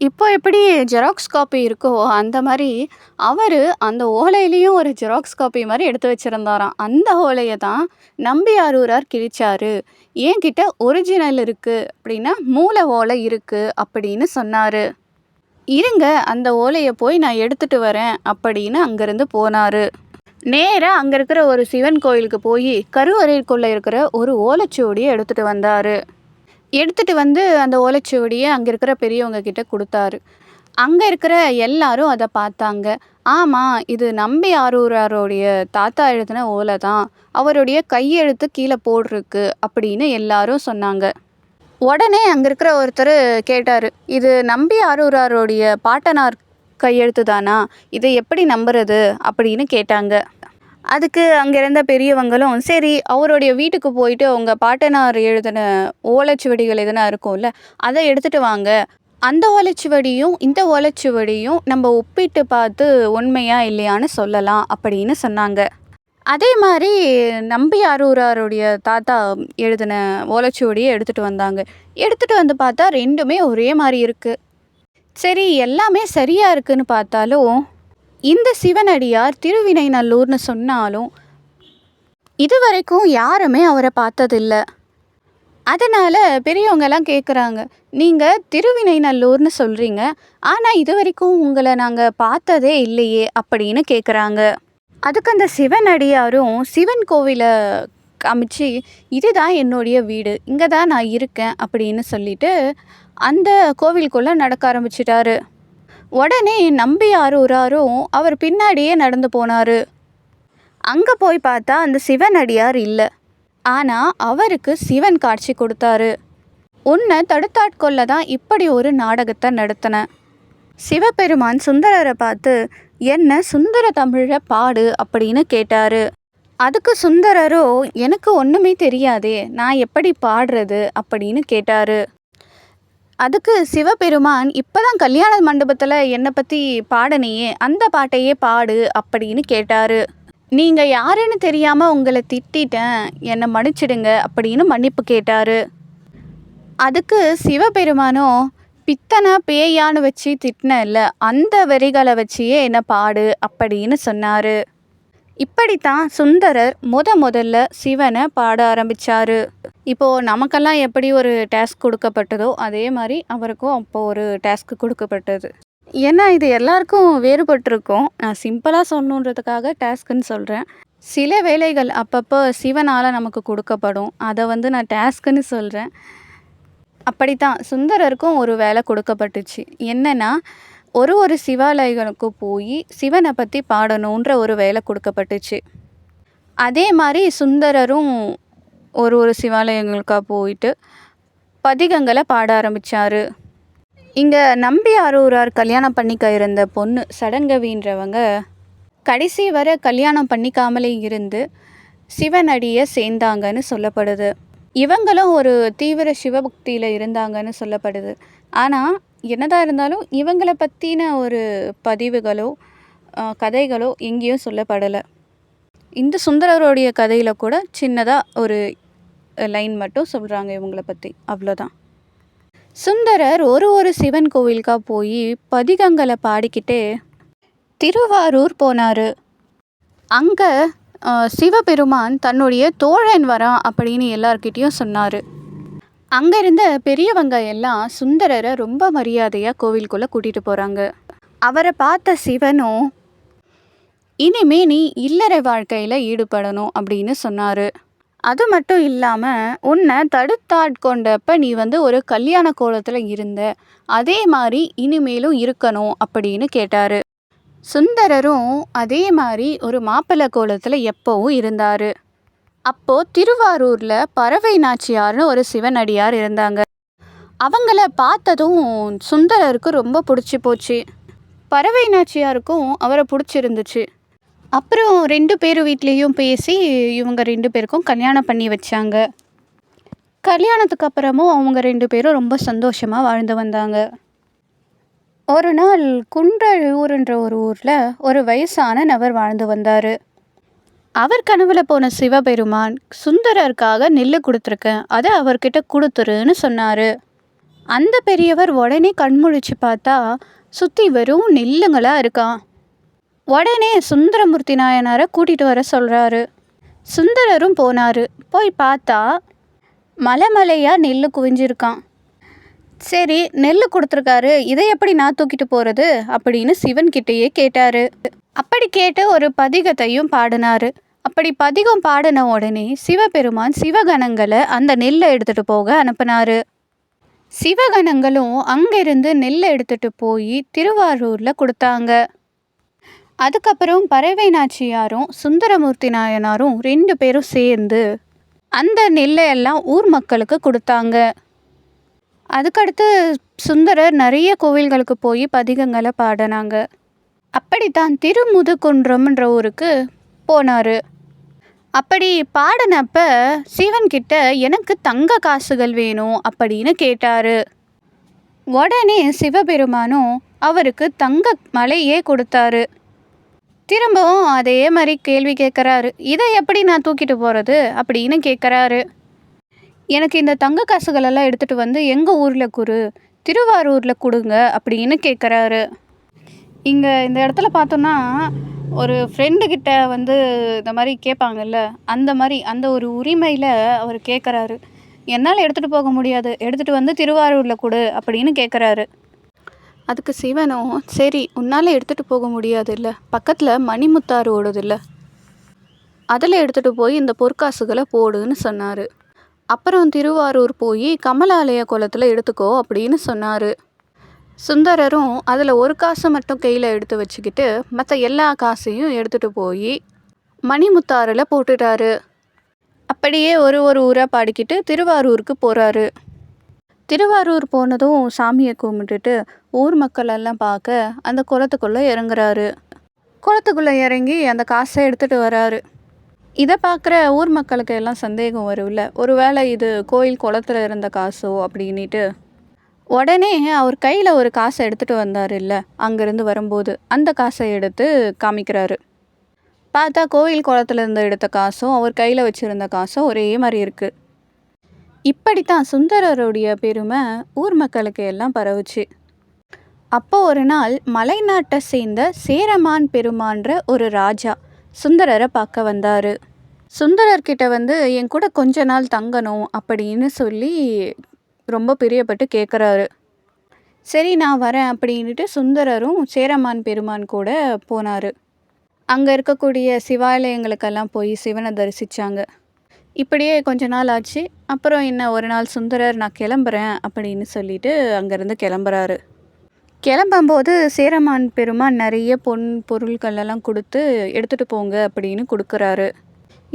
இப்போ எப்படி xerox copy இருக்கோ, அந்த மாரி அவரு அந்த ஓலையிலயும் ஒரு ஜெராக்ஸ் காப்பி மாரி எடுத்து வச்சிருந்தாராம். அந்த ஓலைய தான் நம்பியாரூரார் கிழிச்சாரு. "என்கிட்ட ஒரிஜினல் இருக்கு" அப்படின்னா, "மூல ஓலை இருக்கு" அப்படின்னு சொன்னாரு. "இருங்க, அந்த ஓலைய போய் நான் எடுத்துட்டு வரேன்" அப்படின்னு அங்கருந்து போனாரு. நேரா அங்க இருக்கிற ஒரு சிவன் கோயிலுக்கு போயி, கருவறைக்குள்ள இருக்கிற ஒரு ஓலைச்சுவடிய எடுத்துட்டு வந்தாரு. எடுத்துட்டு வந்து அந்த ஓலைச்சுவடிய அங்க இருக்கிற பெரியவங்க கிட்ட குடுத்தாரு. அங்க இருக்கிற எல்லாரும் அத பார்த்தாங்க. ஆமா, இது நம்பி ஆரூராருடைய தாத்தா எழுதின ஓலை தான். அவருடைய கையெழுத்து கீழ போட்ருக்கு அப்படின்னு எல்லாரும் சொன்னாங்க. உடனே அங்க இருக்கிற ஒருத்தரு கேட்டாரு, "இது நம்பி ஆரூராருடைய பாட்டனார் கையெழுத்து தானா? இதை எப்படி நம்புறது?" அப்படின்னு கேட்டாங்க. அதுக்கு அங்க இருந்த பெரியவங்களும், சரி அவருடைய வீட்டுக்கு போயிட்டு உங்க பாட்டனார் எழுதின ஓலைச்சுவடிகள் எதுனா இருக்கும்ல, அத எடுத்துட்டு வாங்க. அந்த ஓலைச்சுவடியும், இந்த ஓலைச்சுவடியும் நம்ம ஒப்பிட்டு பார்த்து உண்மையா இல்லையான்னு சொல்லலாம் அப்படின்னு சொன்னாங்க. அதே மாரி நம்பியாரூராருடைய தாத்தா எழுதின ஓலைச்சுவடிய எடுத்துட்டு வந்தாங்க. எடுத்துட்டு வந்து பார்த்தா 2மே ஒரே மாரி இருக்கு. சரி எல்லாமே சரியா இருக்குன்னு பார்த்தாலும், இந்த சிவனடியார் திருவினைநல்லூர்னு சொன்னாலும், இதுவரைக்கும் யாருமே அவர பார்த்ததில்ல. அதனால பெரியவங்கலாம் கேட்குறாங்க, "நீங்க திருவினைநல்லூர்னு சொல்றீங்க. ஆனா இதுவரைக்கும் உங்கள நாங்க பார்த்ததே இல்லையே" அப்படின்னு கேட்குறாங்க. அதுக்கு அந்த சிவனடியாரும் சிவன் கோவில காமிச்சு, "இதுதான் என்னுடைய வீடு. இங்க தான் நான் இருக்கேன்" அப்படின்னு சொல்லிட்டு, அந்த கோவிலுக்குள்ள நடக்க ஆரம்பிச்சுட்டாரு. உடனே நம்பியாரூராரும் அவர் பின்னாடியே நடந்து போனாரு. அங்க போய் பார்த்தா அந்த சிவனடியார் இல்ல. ஆனா அவருக்கு சிவன் காட்சி கொடுத்தாரு. "உன்னை தடுத்தாட்கொள்ள தான் இப்படி ஒரு நாடகத்தை நடத்தினேன்." சிவபெருமான் சுந்தரரை பார்த்து, "என்ன சுந்தர தமிழ பாடு" அப்படின்னு கேட்டாரு. அதுக்கு சுந்தரரோ, "எனக்கு ஒண்ணுமே தெரியாதே, நான் எப்படி பாடுறது" அப்படின்னு கேட்டாரு. அதுக்கு சிவபெருமான், "இப்பதான் கல்யாண மண்டபத்துல என்னை பத்தி பாடனியே, அந்த பாட்டையே பாடு" அப்படின்னு கேட்டாரு. "நீங்க யாருன்னு தெரியாம உங்களை திட்டிட்டேன், என்னை மன்னிச்சிடுங்க" அப்படின்னு மன்னிப்பு கேட்டாரு. அதுக்கு சிவபெருமானோ, "பித்தனா பேயான்னு வச்சு திட்டினல்ல, அந்த வரிகளை வச்சியே என்ன பாடு" அப்படின்னு சொன்னாரு. இப்படித்தான் சுந்தரர் முதல்ல சிவனை பாட ஆரம்பிச்சாரு. இப்போ நமக்கெல்லாம் எப்படி ஒரு டாஸ்க் கொடுக்கப்பட்டதோ, அதே மாதிரி அவருக்கும் அப்போ ஒரு டாஸ்க் கொடுக்கப்பட்டது. ஏன்னா இது எல்லாருக்கும் வேறுபட்டிருக்கும். நான் சிம்பிளாக சொல்லணுன்றதுக்காக டாஸ்க்குன்னு சொல்கிறேன். சில வேலைகள் அப்பப்போ சிவனால் நமக்கு கொடுக்கப்படும். அதை நான் டாஸ்க்குன்னு சொல்கிறேன். அப்படித்தான் சுந்தரருக்கும் ஒரு வேலை கொடுக்கப்பட்டுச்சு. என்னன்னா, ஒரு சிவாலயங்களுக்கு போய் சிவனை பற்றி பாடணுன்ற ஒரு வேலை கொடுக்கப்பட்டுச்சு. அதே மாதிரி சுந்தரரும் ஒரு சிவாலயங்களுக்கா போயிட்டு பதிகங்களை பாட ஆரம்பித்தார். இங்கே நம்பியாரூரார் கல்யாணம் பண்ணிக்க இருந்த பொண்ணு சடங்கவின்றவங்க கடைசி வரை கல்யாணம் பண்ணிக்காமலே இருந்து சிவனடியை சேர்ந்தாங்கன்னு சொல்லப்படுது. இவங்களும் ஒரு தீவிர சிவபக்தியில் இருந்தாங்கன்னு சொல்லப்படுது. ஆனால் என்னதான் இருந்தாலும் இவங்களை பற்றின ஒரு பதிவுகளோ கதைகளோ எங்கேயும் சொல்லப்படலை. இந்த சுந்தரருடைய கதையில் கூட சின்னதாக ஒரு லைன் மட்டும் சொல்கிறாங்க இவங்களை பற்றி, அவ்வளோதான். சுந்தரர் ஒரு சிவன் கோவிலுக்காக போய் பதிகங்களை பாடிக்கிட்டே திருவாரூர் போனார். அங்கே சிவபெருமான் தன்னுடைய தோழன் வரான் அப்படின்னு எல்லார்கிட்டேயும் சொன்னார். அங்கே இருந்த பெரியவங்க எல்லாம் சுந்தரரை ரொம்ப மரியாதையாக கோவிலுக்குள்ளே கூட்டிகிட்டு போகிறாங்க. அவரை பார்த்த சிவனும், "இனிமே நீ இல்லற வாழ்க்கையில் ஈடுபடணும்" அப்படின்னு சொன்னார். அது மட்டும் இல்லாமல், "உன்னை தடுத்தாட்கொண்டப்ப நீ ஒரு கல்யாண கோலத்தில் இருந்த, அதே மாதிரி இனிமேலும் இருக்கணும்" அப்படின்னு கேட்டார். சுந்தரரும் அதே மாதிரி ஒரு மாப்பிள்ளை கோலத்தில் எப்போவும் இருந்தார். அப்போது திருவாரூரில் பறவை நாச்சியார்னு ஒரு சிவனடியார் இருந்தாங்க. அவங்கள பார்த்ததும் சுந்தரருக்கு ரொம்ப பிடிச்சி போச்சு. பறவை நாச்சியாருக்கும் அவரை பிடிச்சிருந்துச்சு. அப்புறம் 2 பேர் வீட்லேயும் பேசி இவங்க 2 பேருக்கும் கல்யாணம் பண்ணி வச்சாங்க. கல்யாணத்துக்கு அப்புறமும் அவங்க 2 பேரும் ரொம்ப சந்தோஷமாக வாழ்ந்து வந்தாங்க. ஒரு நாள் குன்றழூர்ன்ற ஒரு ஊரில் ஒரு வயசான நபர் வாழ்ந்து வந்தார். அவர் கனவுல போன சிவபெருமான், "சுந்தரருக்காக நெல் கொடுத்துருக்கேன், அதை அவர்கிட்ட கொடுத்துருன்னு" சொன்னார். அந்த பெரியவர் உடனே கண்முழிச்சு பார்த்தா சுற்றி வெறும் நெல்லுங்களா இருக்கான். உடனே சுந்தரமூர்த்தி நாயனாரை கூட்டிகிட்டு வர சொல்கிறாரு. சுந்தரரும் போனார். போய் பார்த்தா மலை மலையாக நெல் குவிஞ்சிருக்கான். சரி, நெல் கொடுத்துருக்காரு, இதை எப்படி நான் தூக்கிட்டு போகிறது அப்படின்னு சிவன்கிட்டயே கேட்டார். அப்படி கேட்டு ஒரு பதிகத்தையும் பாடினார். அப்படி பதிகம் பாடின உடனே சிவபெருமான் சிவகணங்களை அந்த நெல்லை எடுத்துகிட்டு போக அனுப்பினார். சிவகணங்களும் அங்கேருந்து நெல்லை எடுத்துகிட்டு போய் திருவாரூரில் கொடுத்தாங்க. அதுக்கப்புறம் பறவை நாச்சியாரும் சுந்தரமூர்த்தி நாயனாரும் 2 பேரும் சேர்ந்து அந்த நெல்லை எல்லாம் ஊர் மக்களுக்கு கொடுத்தாங்க. அதுக்கடுத்து சுந்தரர் நிறைய கோவில்களுக்கு போய் பதிகங்களை பாடினாங்க. அப்படித்தான் திருமுதுகுன்றம்ன்ற ஊருக்கு போனார். அப்படி பாடினப்ப சிவன்கிட்ட எனக்கு தங்க காசுகள் வேணும் அப்படின்னு கேட்டார். உடனே சிவபெருமானும் அவருக்கு தங்க மலையே கொடுத்தாரு. திரும்பவும் அதே மாதிரி கேள்வி கேட்குறாரு. இதை எப்படி நான் தூக்கிட்டு போகிறது அப்படின்னு கேட்குறாரு. எனக்கு இந்த தங்க காசுகளெல்லாம் எடுத்துகிட்டு வந்து எங்கள் ஊரில் திருவாரூரில் கொடுங்க அப்படின்னு கேட்குறாரு. இங்கே இந்த இடத்துல பார்த்தோன்னா ஒரு ஃப்ரெண்டுக்கிட்ட வந்து இந்த மாதிரி கேட்பாங்கல்ல, அந்த மாதிரி அந்த ஒரு உரிமையில் அவர் கேட்குறாரு. என்னால் எடுத்துகிட்டு போக முடியாது, எடுத்துகிட்டு வந்து திருவாரூரில் கொடு அப்படின்னு கேட்குறாரு. அதுக்கு சிவனும் சரி, உன்னால் எடுத்துகிட்டு போக முடியாது இல்லை, பக்கத்தில் மணிமுத்தாறு ஓடுது இல்லை, அதில் எடுத்துகிட்டு போய் இந்த பொற்காசுகளை போடுன்னு சொன்னார். அப்புறம் திருவாரூர் போய் கமலாலய குளத்தில் எடுத்துக்கோ அப்படின்னு சொன்னார். சுந்தரரும் அதில் ஒரு காசை மட்டும் கையில் எடுத்து வச்சுக்கிட்டு மற்ற எல்லா காசையும் எடுத்துகிட்டு போய் மணிமுத்தாறில் போட்டுட்டாரு. அப்படியே ஒரு ஊராக பாடிக்கிட்டு திருவாரூருக்கு போகிறாரு. திருவாரூர் போனதும் சாமியை கும்பிட்டுட்டு ஊர் மக்கள் எல்லாம் பார்க்க அந்த குளத்துக்குள்ளே இறங்குறாரு. குளத்துக்குள்ளே இறங்கி அந்த காசை எடுத்துகிட்டு வராரு. இதை பார்க்குற ஊர் மக்களுக்கு எல்லாம் சந்தேகம் வரும்ல, ஒருவேளை இது கோயில் குளத்தில் இருந்த காசோ அப்படின்ட்டு. உடனே அவர் கையில் ஒரு காசை எடுத்துகிட்டு வந்தார் இல்லை, அங்கேருந்து வரும்போது அந்த காசை எடுத்து காமிக்கிறாரு. பார்த்தா கோயில் குளத்துலேருந்து எடுத்த காசும் அவர் கையில் வச்சுருந்த காசும் ஒரே மாதிரி இருக்குது. இப்படித்தான் சுந்தரருடைய பெருமை ஊர் மக்களுக்கு எல்லாம் பரவுச்சு. அப்போ ஒரு நாள் மலைநாட்டை சேர்ந்த சேரமான் பெருமான்ற ஒரு ராஜா சுந்தரரை பார்க்க வந்தார். சுந்தரர்கிட்ட வந்து என் கூட கொஞ்ச நாள் தங்கணும் அப்படின்னு சொல்லி ரொம்ப பிரியப்பட்டு கேட்குறாரு. சரி, நான் வரேன் அப்படின்ட்டு சுந்தரரும் சேரமான் பெருமான் கூட போனார். அங்கே இருக்கக்கூடிய சிவாலயங்களுக்கெல்லாம் போய் சிவனை தரிசித்தாங்க. இப்படியே கொஞ்ச நாள் ஆச்சு. அப்புறம் என்ன, ஒரு நாள் சுந்தரர் நான் கிளம்புறேன் அப்படின்னு சொல்லிட்டு அங்கேருந்து கிளம்புறாரு. கிளம்பும்போது சேரமான் பெருமான் நிறைய பொன் பொருட்களெல்லாம் கொடுத்து எடுத்துகிட்டு போங்க அப்படின்னு கொடுக்குறாரு.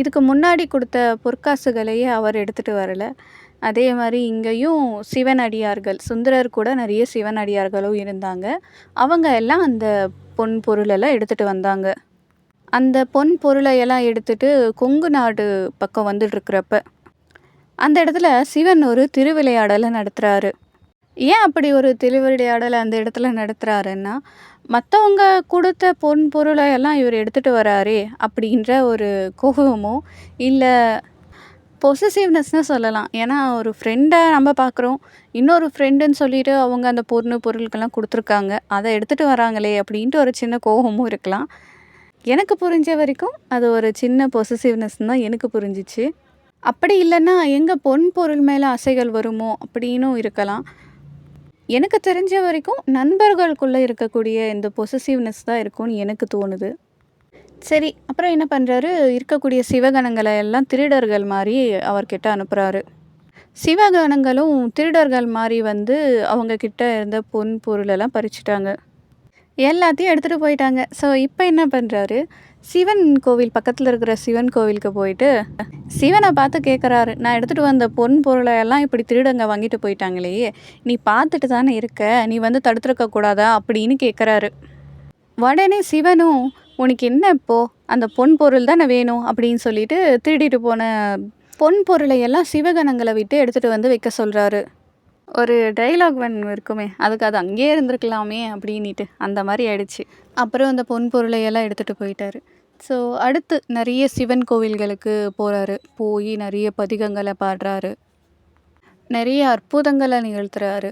இதுக்கு முன்னாடி கொடுத்த பொற்காசுகளையே அவர் எடுத்துகிட்டு வரலை. அதே மாதிரி இங்கேயும் சிவனடியார்கள், சுந்தரர் கூட நிறைய சிவனடியார்களும் இருந்தாங்க. அவங்க எல்லாம் அந்த பொன் பொருளெல்லாம் எடுத்துகிட்டு வந்தாங்க. அந்த பொன் பொருளையெல்லாம் எடுத்துகிட்டு கொங்கு நாடு பக்கம் வந்துட்டுருக்கிறப்ப அந்த இடத்துல சிவன் ஒரு திருவிளையாடலை நடத்துகிறாரு. ஏன் அப்படி ஒரு திருவிளையாடலை அந்த இடத்துல நடத்துகிறாருன்னா, மற்றவங்க கொடுத்த பொன் பொருளை எல்லாம் இவர் எடுத்துகிட்டு வராரே அப்படின்ற ஒரு கோபமோ இல்லை பொசசிவ்னஸ்னு சொல்லலாம். ஏன்னா ஒரு ஃப்ரெண்டை நம்ம பார்க்குறோம், இன்னொரு ஃப்ரெண்டுன்னு சொல்லிட்டு அவங்க அந்த பொருட்கள்லாம் கொடுத்துருக்காங்க, அதை எடுத்துகிட்டு வராங்களே அப்படின்ட்டு ஒரு சின்ன கோபமும் இருக்கலாம். எனக்கு புரிஞ்ச வரைக்கும் அது ஒரு சின்ன பொசசிவ்னஸ் தான் எனக்கு புரிஞ்சிச்சு. அப்படி இல்லைன்னா எங்கே பொன் பொருள் மேலே ஆசைகள் வருமோ அப்படின்னும் இருக்கலாம். எனக்கு தெரிஞ்ச வரைக்கும் நண்பர்களுக்குள்ளே இருக்கக்கூடிய இந்த பொசசிவ்னஸ் தான் இருக்கும்னு எனக்கு தோணுது. சரி, அப்புறம் என்ன பண்ணுறாரு, இருக்கக்கூடிய சிவகணங்களை எல்லாம் திருடர்கள் மாதிரி அவர்கிட்ட அனுப்புகிறாரு. சிவகணங்களும் திருடர்கள் மாதிரி வந்து அவங்கக்கிட்ட இருந்த பொன் பொருளெல்லாம் பறிச்சுட்டாங்க, எல்லாத்தையும் எடுத்துகிட்டு போயிட்டாங்க. ஸோ இப்போ என்ன பண்ணுறாரு, சிவன் கோவில் பக்கத்தில் இருக்கிற சிவன் கோவிலுக்கு போயிட்டு சிவனை பார்த்து கேட்குறாரு, நான் எடுத்துகிட்டு வந்த பொன் பொருளை எல்லாம் இப்படி திருடங்க வாங்கிட்டு போயிட்டாங்களே, நீ பார்த்துட்டு தானே இருக்க, நீ வந்து தடுத்துருக்க கூடாதா அப்படின்னு கேட்குறாரு. உடனே சிவனும் உனக்கு என்ன இப்போது, அந்த பொன் பொருள் தானே வேணும் அப்படின்னு சொல்லிட்டு திருடிட்டு போன பொன் பொருளை எல்லாம் சிவகணங்களை விட்டு எடுத்துகிட்டு வந்து வைக்க சொல்கிறாரு. ஒரு டைலாக் ஒன்று இருக்குமே, அதுக்கு அது அங்கேயே இருந்திருக்கலாமே அப்படின்ட்டு அந்த மாதிரி ஆயிடுச்சு. அப்புறம் அந்த பொன் பொருளையெல்லாம் எடுத்துகிட்டு போயிட்டாரு. ஸோ அடுத்து நிறைய சிவன் கோவில்களுக்கு போகிறாரு. போய் நிறைய பதிகங்களை பாடுறாரு. நிறைய அற்புதங்கள நிகழ்த்துறாரு.